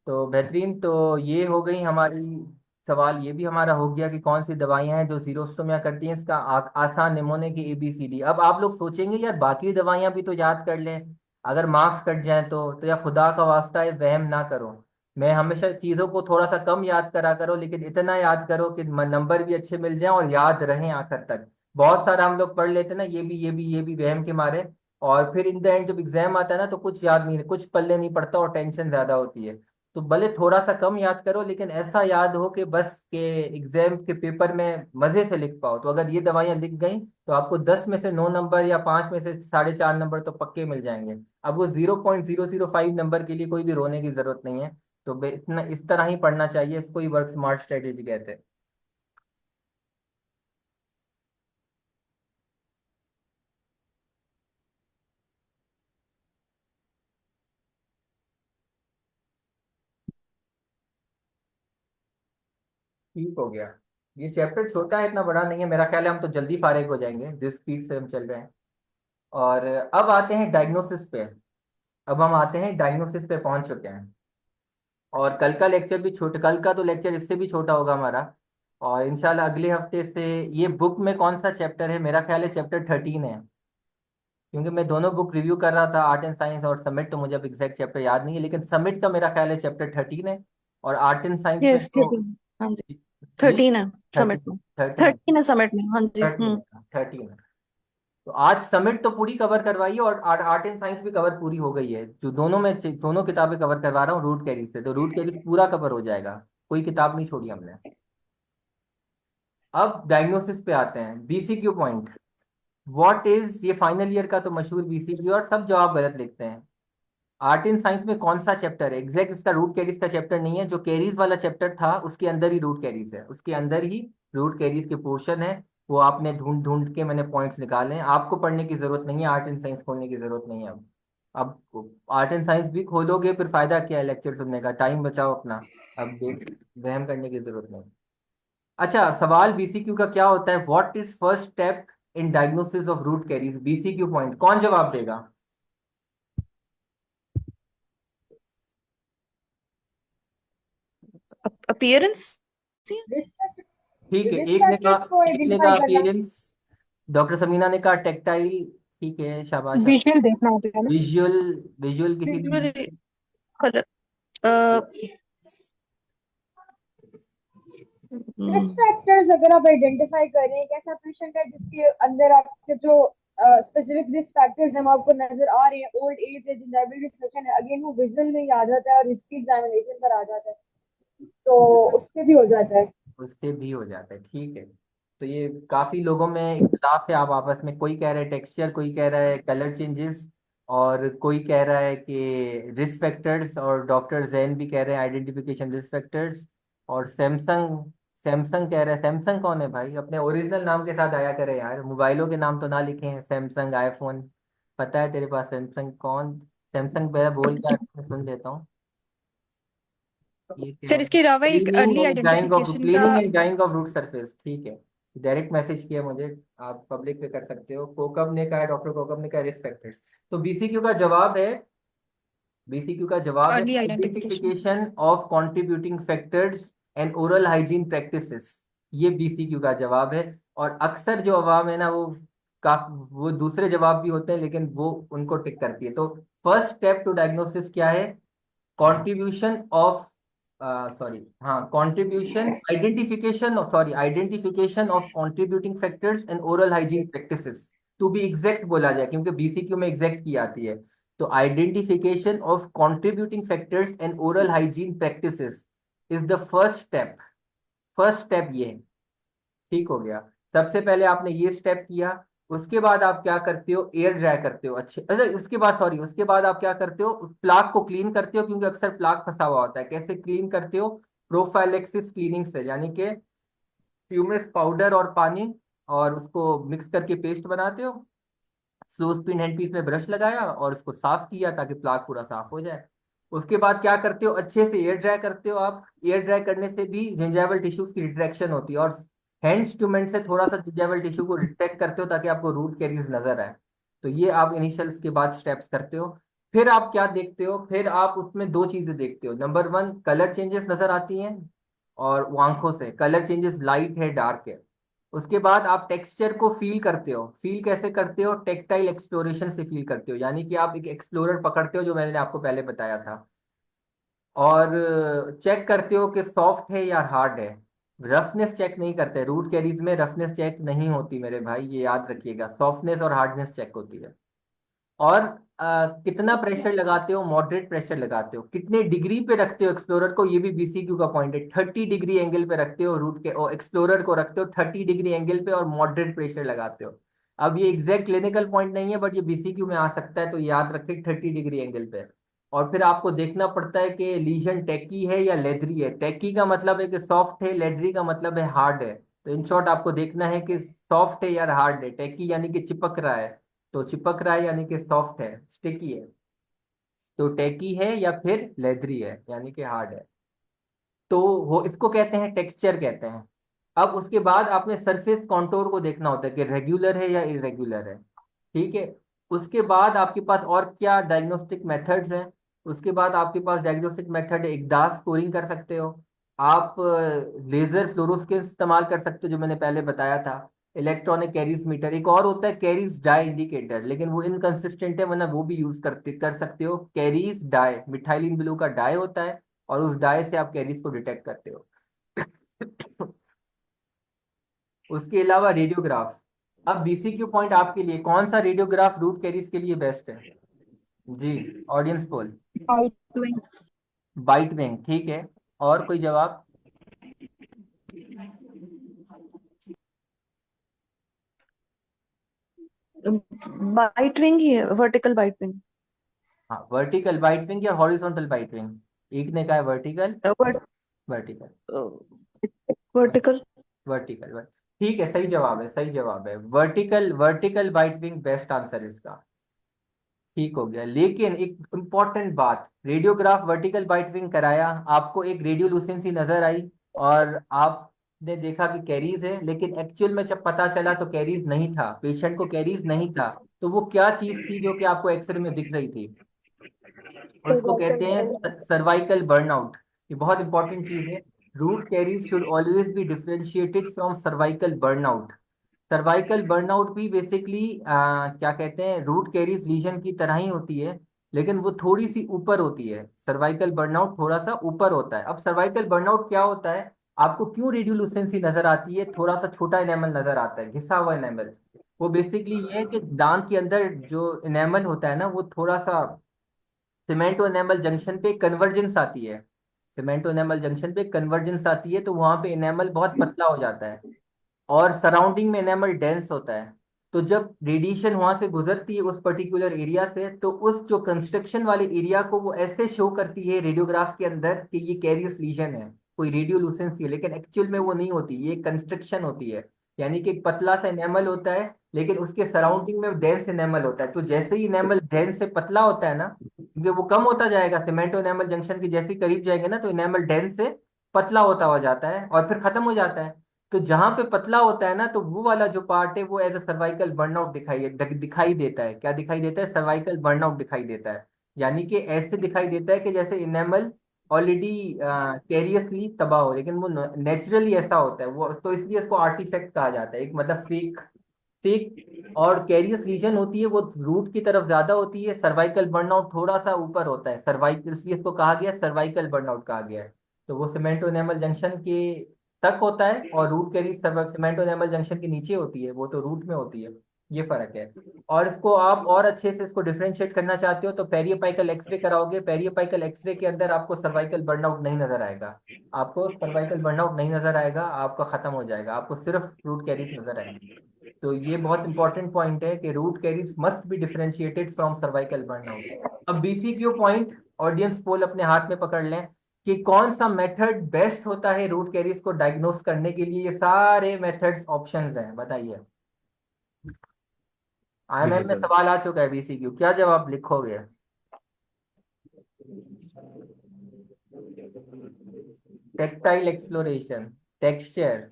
तो बेहतरीन, तो ये हो गई हमारी। सवाल ये भी हमारा हो गया कि कौन सी दवाइयां हैं जो जीरोस्टोमिया करती हैं, इसका आसान निमोने की एबीसीडी। अब आप लोग सोचेंगे यार बाकी दवाइयां भी तो याद कर लें, अगर मार्क्स कट जाए तो या खुदा का वास्ता है वहम ना करो। मैं हमेशा चीजों को थोड़ा सा कम याद करा करो, लेकिन इतना याद करो कि नंबर भी अच्छे मिल जाएं और याद रहें आखिर तक। बहुत सारा हम लोग पढ़ लेते ना, ये भी वहम के मारे, और फिर इन द एंड जब एग्जाम आता है ना तो कुछ याद नहीं, कुछ पल्ले नहीं पड़ता और टेंशन ज्यादा होती है। तो भले थोड़ा सा कम याद करो, लेकिन ऐसा याद हो कि बस के एग्जाम के पेपर में मजे से लिख पाओ। तो अगर ये दवाइयां लिख गई तो आपको 10 में से 9 नंबर या 5 में से 4.5 नंबर तो पक्के मिल जाएंगे। अब वो 0.005 नंबर के लिए कोई भी रोने की जरूरत नहीं है। तो इतना इस तरह ही पढ़ना चाहिए, इसको ही वर्क स्मार्ट स्ट्रेटेजी कहते हैं। ठीक हो गया। ये चैप्टर छोटा है, इतना बड़ा नहीं है, मेरा ख्याल है हम तो जल्दी फारिग हो जाएंगे जिस स्पीड से हम चल रहे हैं। और अब आते हैं डायग्नोसिस पे। अब हम आते हैं डायग्नोसिस पे पहुंच चुके हैं। और कल का लेक्चर भी छोटा, कल का तो लेक्चर इससे भी छोटा होगा हमारा। और इंशाल्लाह अगले हफ्ते से, ये बुक में कौन सा चैप्टर है, मेरा ख्याल है चैप्टर 13 है। क्योंकि मैं दोनों बुक रिव्यू कर रहा था, आर्ट एंड साइंस और समिट, तो मुझे अब एग्जैक्ट चैप्टर याद नहीं है, लेकिन समिट का मेरा ख्याल है चैप्टर 13 है। और आर्ट एंड साइंस में यस, तो 13। हाँ जी। ये 13 है थर्टी समिट में। थर्टीन है 13 है समिट में, हाँ जी। 13 है 13 है। तो आज समिट तो पूरी कवर करवाई है, और आर्ट आर्ट एंड साइंस भी कवर पूरी हो गई है, जो दोनों में दोनों किताबें कवर करवा रहा हूँ रूट कैरी से, तो रूट कैरी पूरा कवर हो जाएगा, कोई किताब नहीं छोड़ी हमने। अब डायग्नोसिस पे आते हैं, बीसीक्यू पॉइंट। व्हाट इज, ये फाइनल ईयर का तो मशहूर बीसीक्यू, और सब जवाब गलत लिखते हैं। आर्ट एंड साइंस में कौन सा चैप्टर है एग्जैक्ट, इसका रूट कैरीज का चैप्टर नहीं है, जो कैरीज वाला चैप्टर था उसके अंदर ही रूट कैरीज है, उसके अंदर ही रूट कैरीज के पोर्शन है। वो आपने ढूंढ ढूंढ के मैंने पॉइंट्स निकाले हैं, आपको पढ़ने की जरूरत नहीं है, आर्ट एंड साइंस खोलने की जरूरत नहीं है अब आर्ट एंड साइंस भी खोलोगे फिर फायदा क्या है लेक्चर सुनने का, टाइम बचाओ अपना। अब वहम करने की जरूरत नहीं। अच्छा, सवाल बीसीक्यू का क्या होता है, what is first step in diagnosis of root caries, BCQ point कौन जवाब देगा? अपीयरेंस। रिस्क ठीक है, रिस्क फैक्टर्स को एक ने आइडेंटिफाई कहा करना। अपीयरेंस, डॉक्टर समीना ने कहा टेक्टाइल। ठीक है, शाबाश आप। विजुअल देखना होता है ना। विजुअल, विजुअल किसी विजुअल ने। कलर। रिस्क फैक्टर्स अगर आप आइडेंटिफाई करें, एक ऐसा पेशेंट है जिसके अंदर आपके जो स्पेसिफिक रिस्क फैक्टर्स हैं वो आपको नजर आ रहे हैं, ओल्ड एज है, डायबिटीज सेशन है, अगेन वो विजुअल में ही आ जाता है और हिस्ट्री एग्जामिनेशन पर आ जाता है, तो उससे भी हो जाता है। उससे भी हो जाता है, ठीक है। तो ये काफी लोगों में इख्तिलाफ है, आप आपस में, कोई कह रहा है टेक्सचर, कोई कह रहा है कलर चेंजेस, और कोई कह रहा है कि रिस्क फैक्टर्स, और डॉक्टर जैन भी कह रहे हैं आइडेंटिफिकेशन रिस्क फैक्टर्स। और सैमसंग, सैमसंग कह रहा है। सैमसंग कौन है भाई? अपने ओरिजिनल नाम के साथ आया करे यार, मोबाइलों के नाम तो ना लिखे हैं, सैमसंग, आईफोन। पता है तेरे पास सैमसंग कौन? सैमसंग पहले बोल क्या, मैं सुन लेता हूँ। ये क्या सर है? इसके अलावा एक cleaning early and drying of, identification का। Cleaning and drying of root surface, ठीक है। डायरेक्ट मैसेज किया मुझे, आप पब्लिक पे कर सकते हो। कोकब ने कहा, डॉक्टर कोकब ने कहा रिस्क फैक्टर्स। तो बीसीक्यू का जवाब है, बीसीक्यू का जवाब है early identification. Identification of contributing factors and oral hygiene practices. ये बीसीक्यू का जवाब है। और अक्सर जो अवाम है ना, वो दूसरे जवाब भी होते हैं, लेकिन वो उनको टिक करती है। तो फर्स्ट स्टेप टू डायग्नोसिस क्या है? कंट्रीब्यूशन ऑफ, सॉरी, हाँ, contribution, identification of, sorry, identification of contributing factors and oral hygiene practices. To be exact बोला जाए, क्योंकि बीसीक्यू में एग्जैक्ट की आती है। तो identification of contributing factors and oral hygiene practices is the first step. First step ये है, ठीक हो गया। सबसे पहले आपने ये स्टेप किया। उसके बाद आप क्या करते हो? एयर ड्राई करते हो अच्छे। अच्छा, उसके बाद, सॉरी, उसके बाद आप क्या करते हो? प्लाक को क्लीन करते हो, क्योंकि अक्सर प्लाक फंसा हुआ होता है। कैसे क्लीन करते हो? प्रोफाइलेक्सिस क्लीनिंग से, यानी कि प्यूमिस पाउडर और पानी, और उसको मिक्स करके पेस्ट बनाते हो। क्लोथपिन हैंडपीस में ब्रश लगाया और उसको साफ किया, ताकि प्लाक पूरा साफ हो जाए। उसके बाद क्या करते हो? अच्छे से एयर ड्राई करते हो आप। एयर ड्राई करने से भी जिंजाइवल टिश्यूज की रिट्रैक्शन होती है, और हैंड इंस्ट्रूमेंट से थोड़ा सा जिंजाइवल टिश्यू को रिट्रैक्ट करते हो, ताकि आपको रूट कैरीज नजर आए। तो ये आप इनिशियल के बाद स्टेप्स करते हो। फिर आप क्या देखते हो? फिर आप उसमें दो चीजें देखते हो। नंबर वन, कलर चेंजेस नजर आती हैं, और वो आंखों से कलर चेंजेस, लाइट है, डार्क है। उसके बाद आप टेक्सचर को फील करते हो। फील कैसे करते हो? टेक्टाइल एक्सप्लोरेशन से फील करते हो, यानी कि आप एक एक्सप्लोरर पकड़ते हो, जो मैंने आपको पहले बताया था, और चेक करते हो कि सॉफ्ट है या हार्ड है। रफनेस चेक नहीं करते, रूट कैरीज में रफनेस चेक नहीं होती मेरे भाई, ये याद रखिएगा, सॉफ्टनेस और हार्डनेस चेक होती है। और कितना प्रेशर लगाते हो? मॉडरेट प्रेशर लगाते हो। कितने डिग्री पे रखते हो एक्सप्लोरर को? ये भी बीसीक्यू का पॉइंट है। 30 डिग्री एंगल पे रखते हो रूट के, और एक्सप्लोरर को रखते हो 30 डिग्री एंगल पे, और मॉडरेट प्रेशर लगाते हो। अब ये एग्जैक्ट क्लिनिकल पॉइंट नहीं है, बट ये बीसीक्यू में आ सकता है, तो याद रखें 30 डिग्री एंगल पे। और फिर आपको देखना पड़ता है कि लीजन टेकी है या लेदरी है। टेकी का मतलब है कि सॉफ्ट है, लेदरी का मतलब है हार्ड है। तो इन शॉर्ट आपको देखना है कि सॉफ्ट है या हार्ड है। टेकी यानी कि चिपक रहा है, तो चिपक रहा है यानी कि सॉफ्ट है, स्टिकी है। तो टेकी है या फिर लेदरी है, यानी कि हार्ड है। तो वो इसको कहते हैं, टेक्सचर कहते हैं। अब उसके बाद आपने सरफेस कॉन्टोर को देखना होता है कि रेगुलर है या इरेगुलर है, ठीक है। उसके बाद आपके पास और क्या डायग्नोस्टिक मेथड्स हैं? उसके बाद आपके पास डायग्नोस्टिक मेथड, एकदास स्कोरिंग कर सकते हो आप, लेजर फ्लोरोस्कोपी इस्तेमाल कर सकते हो, जो मैंने पहले बताया था, इलेक्ट्रॉनिक कैरीज मीटर, एक और होता है कैरीज डाई इंडिकेटर, लेकिन वो इनकंसिस्टेंट है, वरना वो भी यूज कर सकते हो। कैरीज डाई, मिथाइलिन ब्लू का डाई होता है, और उस डाई से आप कैरीज को डिटेक्ट करते हो। उसके अलावा रेडियोग्राफ। अब बीसीक्यू पॉइंट आपके लिए, कौन सा रेडियोग्राफ रूट कैरीज के लिए बेस्ट है? जी, audience poll. Outgoing. Bite wing, ठीक है। और कोई जवाब? बाइट विंग ही है, वर्टिकल बाइट विंग। हाँ, वर्टिकल बाइट विंग या हॉरिजॉन्टल बाइट विंग? एक ने कहा है वर्टिकल। Vertical, vertical. वर्टिकल, ठीक है, सही जवाब है, सही जवाब है, vertical, vertical bite wing best answer इसका। ठीक हो गया। लेकिन एक इम्पॉर्टेंट बात, रेडियोग्राफ वर्टिकल बाइट विंग कराया, आपको एक रेडियोलुसेंसी नजर आई, और आपने देखा कि कैरीज है, लेकिन एक्चुअल में जब पता चला तो कैरीज नहीं था, पेशेंट को कैरीज नहीं था। तो वो क्या चीज थी जो कि आपको एक्सरे में दिख रही थी? उसको कहते हैं सर्वाइकल बर्नआउट। ये बहुत इंपॉर्टेंट चीज है। Root caries should always be differentiated from cervical burnout. Cervical burnout भी बेसिकली क्या कहते हैं, रूट कैरीज लीजन की तरह ही होती है, लेकिन वो थोड़ी सी ऊपर होती है। सर्वाइकल बर्नआउट थोड़ा सा ऊपर होता है। अब सर्वाइकल बर्नआउट क्या होता है, आपको क्यों रेडियोलुसेंसी नजर आती है, थोड़ा सा छोटा इनेमल नजर आता है, घिसा हुआ इनेमल। वो बेसिकली ये है कि दांत के अंदर जो इनेमल होता है ना, वो थोड़ा सा सीमेंटो एनेमल जंक्शन पे कन्वर्जेंस आती है। सीमेंटो एनेमल जंक्शन पे कन्वर्जेंस आती है, तो वहां पे इनेमल बहुत पतला हो जाता है और सराउंडिंग में एनेमल डेंस होता है। तो जब रेडिएशन वहां से गुजरती है उस पर्टिकुलर एरिया से, तो उस जो कंस्ट्रक्शन वाले एरिया को वो ऐसे शो करती है रेडियोग्राफ के अंदर कि ये कैरियस लीजन है, कोई रेडियोलुसेंसी है, लेकिन एक्चुअल में वो नहीं होती, ये कंस्ट्रक्शन होती है। यानी कि एक पतला सा एनेमल होता है, लेकिन उसके सराउंडिंग में डेंस एनेमल होता है। तो जैसे ही एनेमल डेंस से पतला होता है ना, क्योंकि वो कम होता जाएगा, सीमेंटो एनेमल जंक्शन के जैसे ही करीब जाएंगे ना, तो एनेमल डेंस से पतला होता हुआ जाता है और फिर खत्म हो जाता है। तो जहां पे पतला होता है ना, तो वो वाला जो पार्ट है वो एज अ सर्वाइकल बर्नआउट दिखाई देता है। क्या दिखाई देता है, सर्वाइकल बर्नआउट दिखाई देता है। यानी कि ऐसे दिखाई देता है कि जैसे इनेमल ऑलरेडी कैरियसली तबाह हो, लेकिन वो नेचुरली ऐसा होता है वो, तो इसलिए इसको आर्टिफैक्ट कहा जाता है, एक मतलब फेक फेक। और कैरियस लीजन होती है वो रूट की तरफ ज्यादा होती है, सर्वाइकल बर्नआउट थोड़ा सा ऊपर होता है, सर्वाइकल, इसलिए इसको कहा गया सर्वाइकल बर्नआउट कहा गया है। तो वो सीमेंटो एनेमल जंक्शन के तक होता है, और रूट कैरियस सीमेंटो एनेमल जंक्शन के नीचे होती है, वो तो रूट में होती है। ये फर्क है। और इसको आप और अच्छे से इसको डिफरेंशिएट करना चाहते हो तो पेरियोपाइकल एक्सरे कराओगे। पेरियोपाइकल एक्सरे के अंदर आपको सर्वाइकल बर्नआउट नहीं नजर आएगा। आपको सर्वाइकल बर्नआउट नहीं नजर आएगा, आपका खत्म हो जाएगा, आपको सिर्फ रूट कैरिज नजर आएंगे। तो ये बहुत इंपॉर्टेंट पॉइंट है कि root caries must be differentiated from cervical burnout. अब बीसीक्यू पॉइंट, ऑडियंस पोल अपने हाथ में पकड़ लें कि कौन सा मेथड बेस्ट होता है रूट कैरीज को डायग्नोस करने के लिए। ये सारे मेथड्स ऑप्शंस हैं, बताइए। आईएमएम में फिजिकल। सवाल आ चुका है बीसीक्यू, क्या जवाब लिखोगे? टेक्टाइल एक्सप्लोरेशन, टेक्सचर,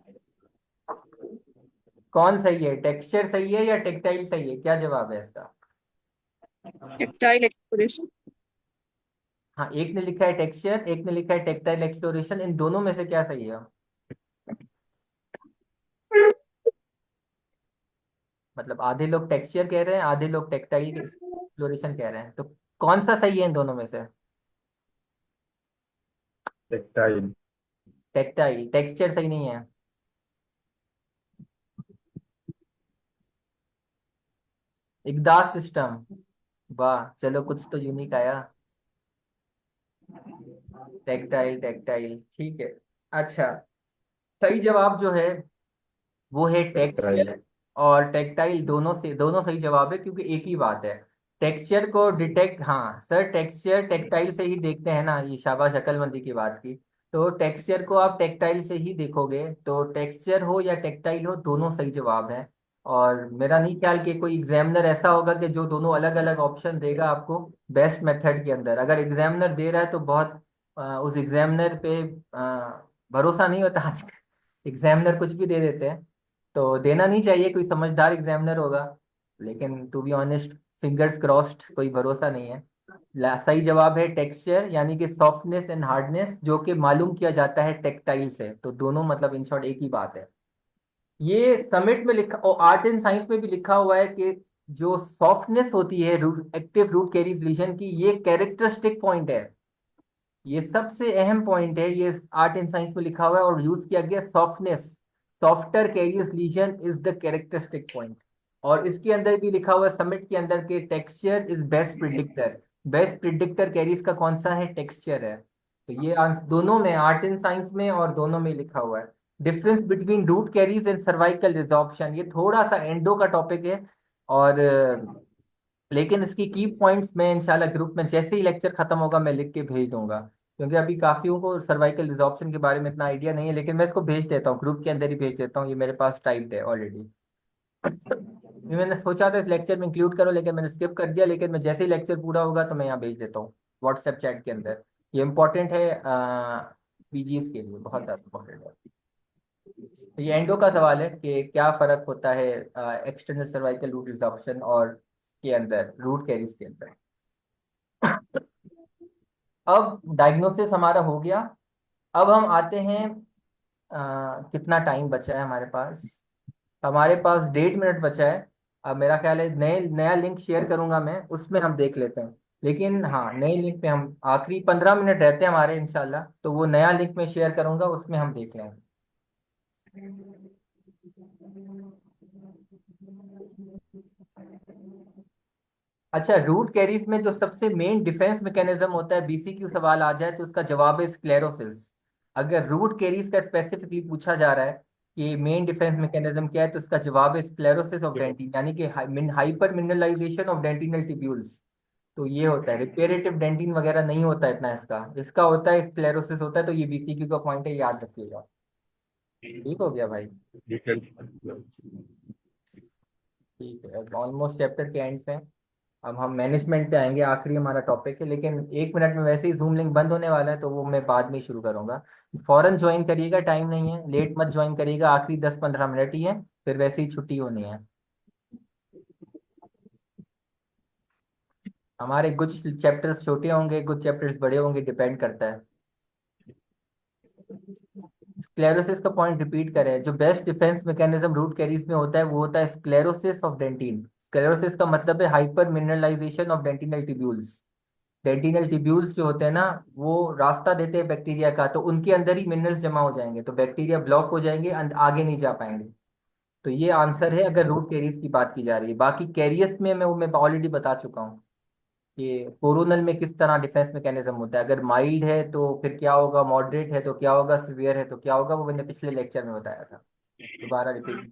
कौन सही है, टेक्सचर सही है या टेक्टाइल सही है, क्या जवाब है इसका? Tactile exploration. हाँ, एक ने लिखा है टेक्सचर, एक ने लिखा है टेक्टाइल एक्सप्लोरेशन, इन दोनों में से क्या सही है? मतलब आधे लोग टेक्सचर कह रहे हैं, आधे लोग टेक्टाइल एक्सप्लोरेशन कह रहे हैं, तो कौन सा सही है इन दोनों में से? टेक्टाइल। टेक्टाइल, टेक्सचर सही नहीं है। इकदास सिस्टम, वाह, चलो कुछ तो यूनिक आया। टेक्टाइल, टेक्टाइल, ठीक है। अच्छा, सही जवाब जो है वो है टेक्टाइल। टेक्सचर और टेक्टाइल, दोनों सही जवाब है, क्योंकि एक ही बात है। टेक्सचर को डिटेक्ट, हाँ सर, टेक्सचर टेक्टाइल से ही देखते हैं ना, ये शाबाश अकलमंदी की बात की। तो टेक्सचर को आप टेक्टाइल से ही देखोगे, तो टेक्सचर हो या टेक्टाइल हो, दोनों सही जवाब है। और मेरा नहीं ख्याल कि कोई एग्जामिनर ऐसा होगा कि जो दोनों अलग अलग ऑप्शन देगा आपको बेस्ट मेथड के अंदर। अगर एग्जामिनर दे रहा है तो बहुत उस एग्जामिनर पे भरोसा नहीं होता आजकल, एग्जामिनर कुछ भी दे देते हैं। तो देना नहीं चाहिए, कोई समझदार एग्जामिनर होगा, लेकिन to be honest, fingers crossed, कोई भरोसा नहीं है। सही जवाब है टेक्सचर, यानी कि सॉफ्टनेस एंड हार्डनेस, जो कि मालूम किया जाता है टेक्टाइल से। तो दोनों मतलब इन शॉर्ट एक ही बात है। ये समिट में लिखा और आर्ट एंड साइंस में भी लिखा हुआ है कि जो सॉफ्टनेस होती है root, active root caries lesion की, ये कैरेक्टरिस्टिक पॉइंट है। ये सबसे अहम पॉइंट है, ये आर्ट एंड साइंस में लिखा हुआ है और यूज किया गया, softness. Softer carious lesion is the characteristic point. और इसके अंदर भी लिखा हुआ है समिट के अंदर के texture is best predictor. Best predictor carious का कौन सा है, टेक्सचर है। तो ये दोनों में, आर्ट एंड साइंस में और दोनों में लिखा हुआ है। Difference between root caries and cervical resorption, ये थोड़ा सा एंडो का टॉपिक है। और लेकिन इसकी की पॉइंट्स मैं इंशाल्लाह ग्रुप में जैसे ही लेक्चर खत्म होगा मैं लिख के भेज दूंगा, क्योंकि अभी काफियों को सर्वाइकल रिजॉर्प्शन के बारे में इतना आइडिया नहीं है। लेकिन मैं इसको भेज देता हूँ, ग्रुप के अंदर ही भेज देता हूँ, ये मेरे पास टाइप्ड है ऑलरेडी। मैंने सोचा था इस लेक्चर में इंक्लूड करो, लेकिन मैंने स्किप कर दिया, लेकिन मैं जैसे ही लेक्चर पूरा होगा तो मैं यहाँ भेज देता हूँ व्हाट्सएप चैट के अंदर। ये इंपॉर्टेंट है पीजीएस के लिए, बहुत ज़्यादा इंपॉर्टेंट है। तो ये एंडो का सवाल है कि क्या फर्क होता है एक्सटर्नल सर्वाइकल रूट रिजॉर्प्शन और के अंदर, रूट कैरिज के अंदर। अब डायग्नोसिस हमारा हो गया, अब हम आते हैं, कितना टाइम बचा है हमारे पास? हमारे पास 1.5 मिनट बचा है। अब मेरा ख्याल है नया लिंक शेयर करूंगा मैं, उसमें हम देख लेते हैं। लेकिन हाँ, नए लिंक पे हम आखिरी 15 मिनट रहते हैं हमारे इंशाल्लाह, तो वो नया लिंक में शेयर करूंगा, उसमें हम देख लेंगे। अच्छा, रूट कैरीज में जो सबसे मेन डिफेंस मैकेनिज्म होता है, बीसीक्यू सवाल आ जाए तो उसका जवाब है स्क्लेरोसिस। अगर रूट कैरीज का स्पेसिफिकली पूछा जा रहा है कि मेन डिफेंस मैकेनिज्म क्या है, तो उसका जवाब है स्क्लेरोसिस ऑफ डेंटिन, यानी कि hyper mineralization of dentinal tubules. तो ये होता है, रिपेरेटिव डेंटिन वगैरह नहीं होता इतना, इसका इसका होता है स्क्लेरोसिस होता है। तो ये बीसीक्यू का पॉइंट है, याद रखिएगा। ठीक हो गया भाई? ठीक है, अब ऑलमोस्ट चैप्टर के एंड पे हैं। अब हम मैनेजमेंट पे आएंगे, आखिरी हमारा टॉपिक है, लेकिन 1 मिनट में वैसे ही जूम लिंक बंद होने वाला है, तो वो मैं बाद में ही शुरू करूंगा। फौरन ज्वाइन करिएगा, टाइम नहीं है, लेट मत ज्वाइन करिएगा, आखिरी 10-15 मिनट ही है, फिर वैसे ही छुट्टी होनी है। हमारे कुछ चैप्टर्स छोटे होंगे, कुछ चैप्टर्स बड़े होंगे, डिपेंड करता है। स्क्लेरोसिस का पॉइंट रिपीट करें, जो best defence mechanism root caries में होता है वो होता है स्क्लेरोसिस ऑफ डेंटिन। स्क्लेरोसिस का मतलब है hyper mineralization of dentinal tubules. Dentinal tubules जो होते हैं ना, वो रास्ता देते हैं बैक्टीरिया का, तो उनके अंदर ही मिनरल्स जमा हो जाएंगे, तो बैक्टीरिया ब्लॉक हो जाएंगे, आगे नहीं जा पाएंगे। तो ये आंसर है अगर रूट कैरीज की बात की जा रही है। बाकी कैरियर्स में मैं ऑलरेडी बता चुका हूँ कि कोरोनल में किस तरह डिफेंस मैकेनिज्म होता है। अगर माइल्ड है तो फिर क्या होगा, मॉडरेट है तो क्या होगा, सीवियर है तो क्या होगा, वो मैंने पिछले लेक्चर में बताया था, दोबारा रिपीट